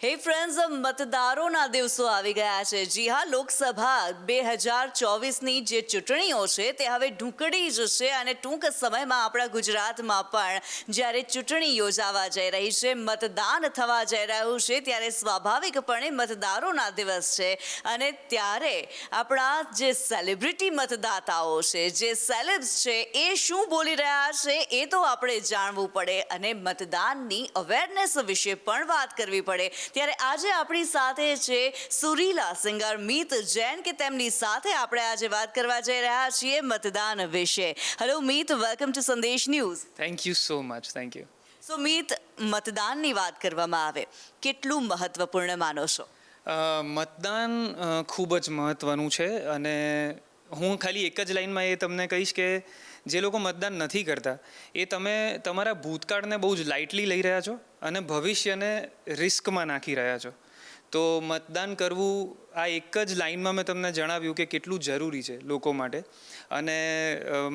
હે ફ્રેન્ડ્સ, મતદારોના દિવસો આવી ગયા છે. જી હા, લોકસભા 2024ની જે ચૂંટણીઓ છે તે હવે ઢૂંકડી જશે અને ટૂંક સમયમાં આપણા ગુજરાતમાં પણ જ્યારે ચૂંટણી યોજાવા જઈ રહી છે, મતદાન થવા જઈ રહ્યું છે, ત્યારે સ્વાભાવિકપણે મતદારોના દિવસ છે અને ત્યારે આપણા જે સેલિબ્રિટી મતદાતાઓ છે, જે સેલેબ્સ છે, એ શું બોલી રહ્યા છે એ તો આપણે જાણવું પડે અને મતદાનની અવેરનેસ વિશે પણ વાત કરવી પડે. ત્યારે આજે આપણી સાથે છે સુરીલા સિંગર મીત જૈન કે તેમની સાથે આપણે આજે વાત કરવા જઈ રહ્યા છીએ મતદાન વિશે. Hello Meet, welcome to Sandesh news. Thank you so much. Thank you. So Meet, મતદાનની વાત કરવામાં આવે, કેટલું મહત્વપૂર્ણ માનો છો? મતદાન ખૂબ જ મહત્ત્વનું છે અને હું ખાલી એક જ લાઇનમાં એ તમને કહીશ કે જે લોકો મતદાન નથી કરતા એ તમે તમારા ભૂતકાળને બહુ જ લાઇટલી લઈ રહ્યા છો અને ભવિષ્યને રિસ્કમાં નાખી રહ્યા છો. તો મતદાન કરવું આ એક જ લાઇનમાં મેં તમને જણાવ્યું કે કેટલું જરૂરી છે લોકો માટે. અને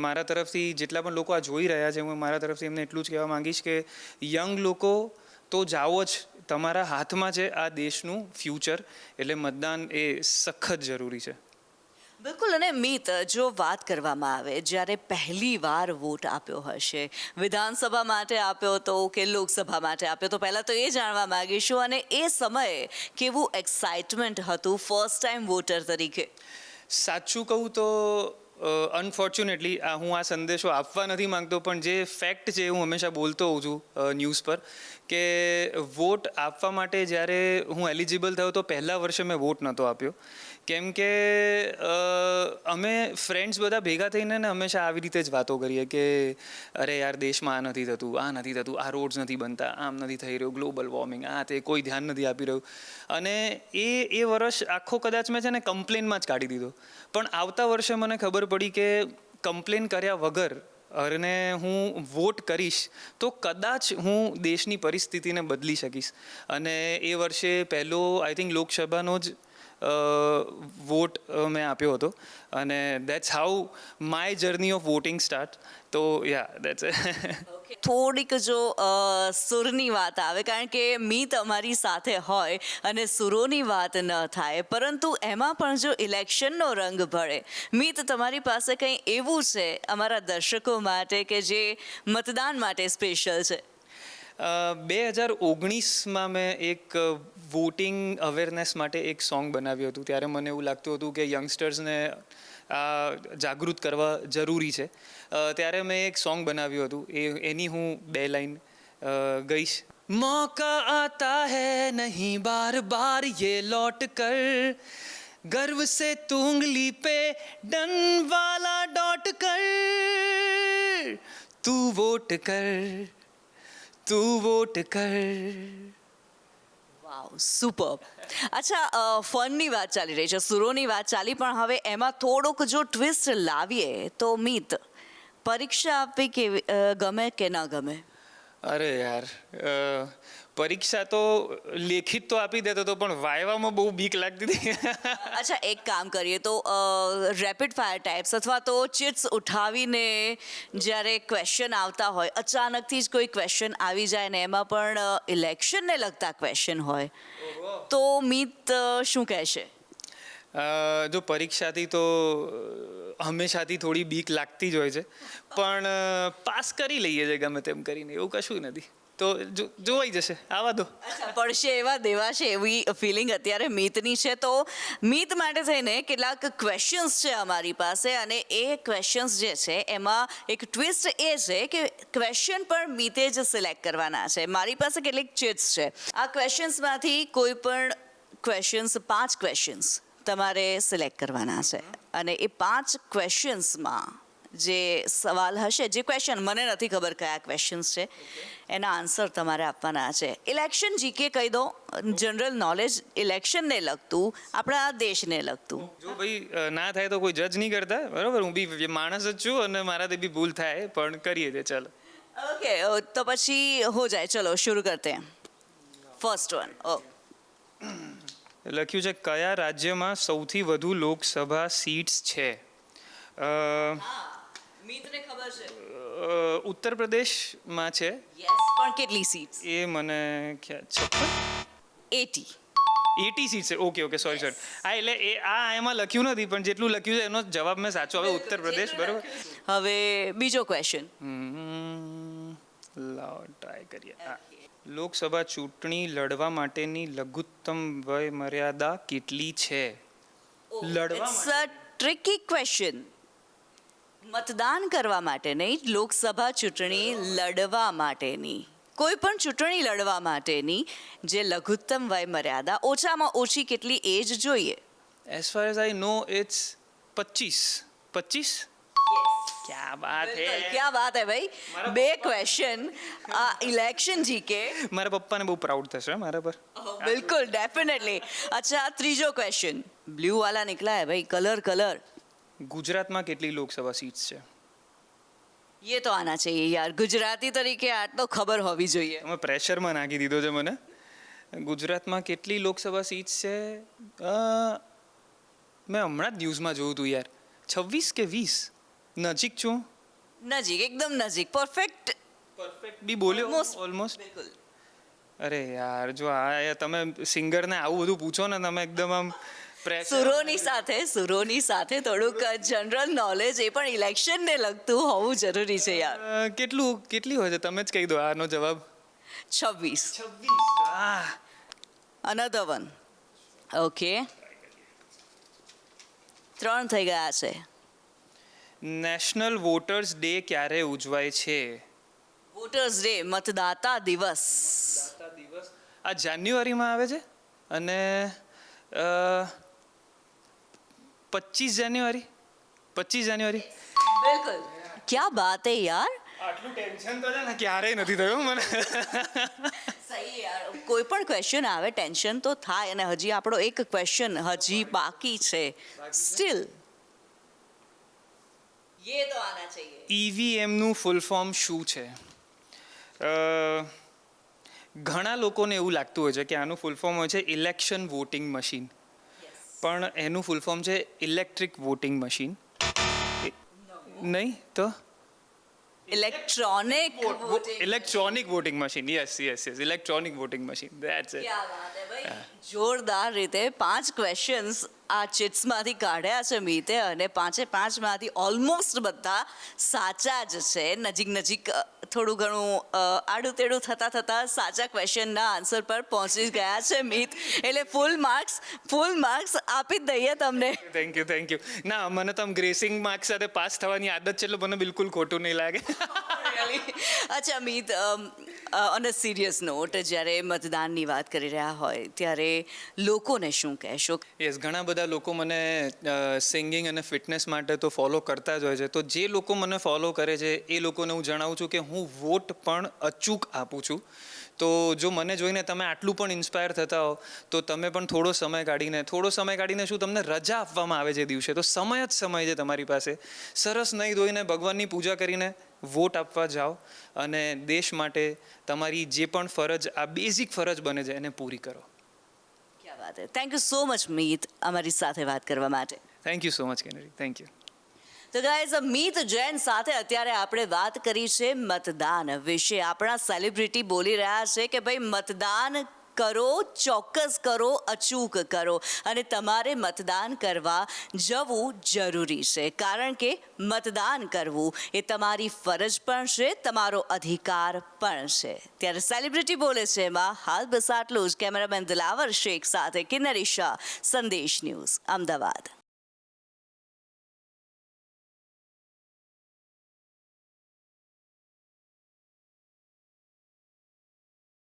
મારા તરફથી જેટલા પણ લોકો આ જોઈ રહ્યા છે, હું મારા તરફથી એમને એટલું જ કહેવા માંગીશ કે યંગ લોકો તો જાઓ જ, તમારા હાથમાં છે આ દેશનું ફ્યુચર, એટલે મતદાન એ સખત જરૂરી છે. બિલકુલ. અને મીત, જો વાત કરવામાં આવે, જ્યારે પહેલી વાર વોટ આપ્યો હશે, વિધાનસભા માટે આપ્યો હતો કે લોકસભા માટે આપ્યો તો પહેલાં તો એ જાણવા માંગીશું, અને એ સમયે કેવું એક્સાઇટમેન્ટ હતું ફર્સ્ટ ટાઈમ વોટર તરીકે? સાચું કહું તો અનફોર્ચ્યુનેટલી હું આ સંદેશો આપવા નથી માંગતો, પણ જે ફેક્ટ છે હું હંમેશા બોલતો હોઉં છું ન્યૂઝ પર કે વોટ આપવા માટે જ્યારે હું એલિજિબલ થયો તો પહેલા વર્ષે મેં વોટ નહોતો આપ્યો. કેમ કે અમે ફ્રેન્ડ્સ બધા ભેગા થઈને ને હંમેશા આવી રીતે જ વાતો કરીએ કે અરે યાર, દેશમાં આ નથી થતું, આ નથી થતું, આ રોડ્સ નથી બનતા, આમ નથી થઈ રહ્યું, ગ્લોબલ વોર્મિંગ, આ તે કોઈ ધ્યાન નથી આપી રહ્યું. અને એ વર્ષ આખો કદાચ મેં છે ને કમ્પ્લેનમાં જ કાઢી દીધો. પણ આવતા વર્ષે મને ખબર પડી કે કમ્પ્લેન કર્યા વગર અને હું વોટ કરીશ તો કદાચ હું દેશની પરિસ્થિતિને બદલી શકીશ. અને એ વર્ષે પહેલો આઈ થિંક લોકસભાનો જ વોટ મેં આપ્યો હતો અને that's how my journey of voting start. તો યા દેટ્સ થોડીક જો સુરની વાત આવે, કારણ કે મીત અમારી સાથે હોય અને સુરોની વાત ન થાય, પરંતુ એમાં પણ જો ઇલેક્શનનો રંગ ભળે. મીત, તમારી પાસે કંઈ એવું છે અમારા દર્શકો માટે કે જે મતદાન માટે સ્પેશિયલ છે? 2019માં મેં એક વોટિંગ અવેરનેસ માટે એક સોંગ બનાવ્યું હતું. ત્યારે મને એવું લાગતું હતું કે યંગસ્ટર્સને જાગૃત કરવા જરૂરી છે. ત્યારે મેં એક સોંગ બનાવ્યું હતું, એની હું 2 લાઈન ગઈશ. મૌકા આતા હૈ નહીં બાર બાર યે લौट કર, गर्व से तू उंगली पे डन वाला डॉट कर, तू वोट कर, तू वोट કર. વાવ, સુપર. અચ્છા, ફનની વાત ચાલી રહી છે, સુરોની વાત ચાલી, પણ હવે એમાં થોડુંક જો ટ્વિસ્ટ લાવીએ તો મીત, પરીક્ષા આપવી કેવી ગમે કે ન ગમે? અરે યાર, પરીક્ષા તો લેખિત તો આપી દેતો હતો, પણ વાયવામાં બહુ બીક લાગતી હતી. અચ્છા, એક કામ કરીએ તો રેપિડ ફાયર ટાઈપ્સ અથવા તો ચિટ્સ ઉઠાવીને જ્યારે ક્વેશ્ચન આવતા હોય, અચાનકથી જ કોઈ ક્વેશ્ચન આવી જાય ને એમાં પણ ઇલેક્શનને લગતા ક્વેશ્ચન હોય, તો મીત શું કહેશે? જો પરીક્ષાથી તો હંમેશાથી થોડી બીક લાગતી જ હોય છે, પણ પાસ કરી લઈએ છીએ ગમે તેમ કરીને, એવું કશું નથી. તો જોવાઈ જશે, આવા દો. પડશે એવા દેવાશે એવી ફિલિંગ અત્યારે મીતની છે. તો મીત માટે થઈને કેટલાક ક્વેશ્ચન્સ છે અમારી પાસે, અને એ ક્વેશ્ચન્સ જે છે એમાં એક ટ્વિસ્ટ એ છે કે ક્વેશ્ચન પણ મીતે જ સિલેક્ટ કરવાના છે. મારી પાસે કેટલીક ચિટ્સ છે. આ ક્વેશ્ચન્સમાંથી કોઈ પણ ક્વેશ્ચન્સ, 5 ક્વેશ્ચન્સ તમારે સિલેક્ટ કરવાના છે અને એ 5 ક્વેશ્ચન્સમાં જે સવાલ હશે, જે ક્વેશ્ચન મને નથી ખબર કયા ક્વેશ્ચન્સ છે, એના આન્સર તમારે આપવાના છે. ઇલેક્શન જીકે કહી દો, જનરલ નોલેજ, ઇલેક્શનને લગતું, આપણા દેશને લગતું. જો ભાઈ ના થાય તો કોઈ જજ નહીં કરતા, બરાબર? હું બી માણસ જ છું અને મારાથી બી ભૂલ થાય, પણ કરીએ તે. ચાલો, ઓકે, તો પછી હો જાય. ચલો શુरू કરતે हैं. First one. લખ્યું છે, કયા રાજ્યમાં સૌથી વધુ લોકસભા સીટ્સ છે? મીતને ખબર છે. ઉત્તર પ્રદેશમાં છે. યસ, પણ કેટલી સીટ્સ? એ મને ખ્યાલ 56. 80. 80 સીટ છે. ઓકે સોરી હા એટલે એમાં લખ્યું નથી પણ જેટલું લખ્યું છે એનો જવાબ મેં સાચો આવે ઉત્તર પ્રદેશ બરોબર. હવે બીજો ક્વેશ્ચન. લાવો ટ્રાય કરીએ. લોકસભા ચૂંટણી લડવા માટેની લઘુત્તમ વય મર્યાદા કેટલી છે? લડવા ઇટ્સ અ ટ્રિકી ક્વેશ્ચન. મતદાન કરવા માટે નહીં, લોકસભા ચૂંટણી લડવા માટેની, કોઈ પણ ચૂંટણી લડવા માટેની જે લઘુત્તમ વય મર્યાદા ઓછામાં ઓછી કેટલી એજ જોઈએ? As far as I know it's 25. ક્યા બાત હે. ક્યાં વાત હે ભાઈ. બે ક્વેશ્ચન આ ઇલેક્શન જીકે. મારા પપ્પાને બહુ પ્રાઉડ થશે મારા પર. બિલકુલ ડેફિનેટલી. અચ્છા ત્રીજો ક્વેશ્ચન. બ્લू વાલા निकला है भाई. कलर. ગુજરાતમાં કેટલી લોકસભા સીટ્સ છે? ये तो आना चाहिए यार. ગુજરાતી તરીકે આ તો ખબર હોવી જોઈએ. તમે પ્રેશરમાં નાખી દીધો છે મને. ગુજરાતમાં કેટલી લોકસભા સીટ્સ છે? મેં હમણાં જ ન્યૂઝમાં જોયું હતું યાર. 26 કે 20? નજીક છું. નજીક, એકદમ નજીક. પરફેક્ટ બી બોલ્યો Almost. ઓલમોસ્ટ. અરે યાર જો આ તમે સિંગરને આવું બધું પૂછો ને તમે એકદમ આમ સુરોની સાથે થોડુંક જનરલ નોલેજ એ પણ ઇલેક્શનને લગતું હોવું જરૂરી છે યાર. કેટલી હોય છે તમે જ કહી દો આનો જવાબ. 26. Another one. ઓકે 3 થઈ ગયા છે. નેશનલ વોટર્સ ડે ક્યારે ઉજવાય છે? વોટર્સ ડે, મતદાતા દિવસ. આ જાન્યુઆરીમાં આવે છે અને 25 જાન્યુઆરી. બિલકુલ. ક્યાં બાત હે યાર. આટલું ટેન્શન તો છે ને ક્યારેય નથી થયું મને. સહી યાર. કોઈ પણ ક્વેશ્ચન આવે ટેન્શન તો થાય અને હજી આપણો એક ક્વેશ્ચન હજી બાકી છે સ્ટીલ. ये तो आना चाहिए. ઈવીએમ નું ફૂલ ફોર્મ શું છે? ઘણા લોકોને એવું લાગતું હોય છે કે આનું ફૂલ ફોર્મ હોય છે ઇલેક્શન વોટિંગ મશીન, પણ એનું ફૂલ ફોર્મ છે ઇલેક્ટ્રિક વોટિંગ મશીન. નહીં તો electronic voting machine. Yes electronic voting machine. That's it. क्या बात है भाई. જોરદાર રીતે 5 ક્વેશ્ચન્સ આ ચિટ્સમાંથી કાઢ્યા છે મીતે અને 5માંથી ઓલમોસ્ટ બધા સાચા જ છે. નજીક થોડું ઘણું આડું તેડું થતાં સાચા ક્વેશ્ચનના આન્સર પર પહોંચી ગયા છે મીત. એટલે ફૂલ માર્ક્સ આપી જ દઈએ તમને. Thank you. ના મને તો આમ ગ્રેસિંગ માર્ક્સ સાથે પાસ થવાની આદત છે એટલે મને બિલકુલ ખોટું નહીં લાગે. અચ્છા મીત, ઓન અ સિરિયસ નોટ, જ્યારે મતદાનની વાત કરી રહ્યા હોય ત્યારે લોકોને શું કહેશો? યસ ઘણા બધા લોકો મને સિંગિંગ અને ફિટનેસ માટે તો ફોલો કરતા જ હોય છે. તો જે લોકો મને ફોલો કરે છે એ લોકોને હું જણાવું છું કે હું વોટ પણ અચૂક આપું છું. તો જો મને જોઈને તમે આટલું પણ ઇન્સ્પાયર થતા હો તો તમે પણ થોડો સમય કાઢીને શું તમને રજા આપવામાં આવે છે દિવસે, તો સમય છે તમારી પાસે. સરસ નહીં ધોઈને ભગવાનની પૂજા કરીને વોટ આપવા જાઓ અને દેશ માટે તમારી જે પણ ફરજ, આ બેઝિક ફરજ બને છે એને પૂરી કરો. ક્યાં વાત હે. Thank you so much Meet અમારી સાથે વાત કરવા માટે. થેન્ક યુ સો મચ કેનરી. Thank you. તો ગાઈઝ, મીત જૈન સાથે અત્યારે આપણે વાત કરી છે મતદાન વિશે. આપણા સેલિબ્રિટી બોલી રહ્યા છે કે ભાઈ મતદાન કરો, ચોક્કસ કરો, અચૂક કરો અને તમારે મતદાન કરવા જવું જરૂરી છે, કારણ કે મતદાન કરવું એ તમારી ફરજ પણ છે, તમારો અધિકાર પણ છે. ત્યારે સેલિબ્રિટી બોલે છે એમાં હાલ બસ આટલું જ. કેમેરામેન દિલાવર શેખ સાથે કિન્નરી શાહ, સંદેશ ન્યૂઝ, અમદાવાદ.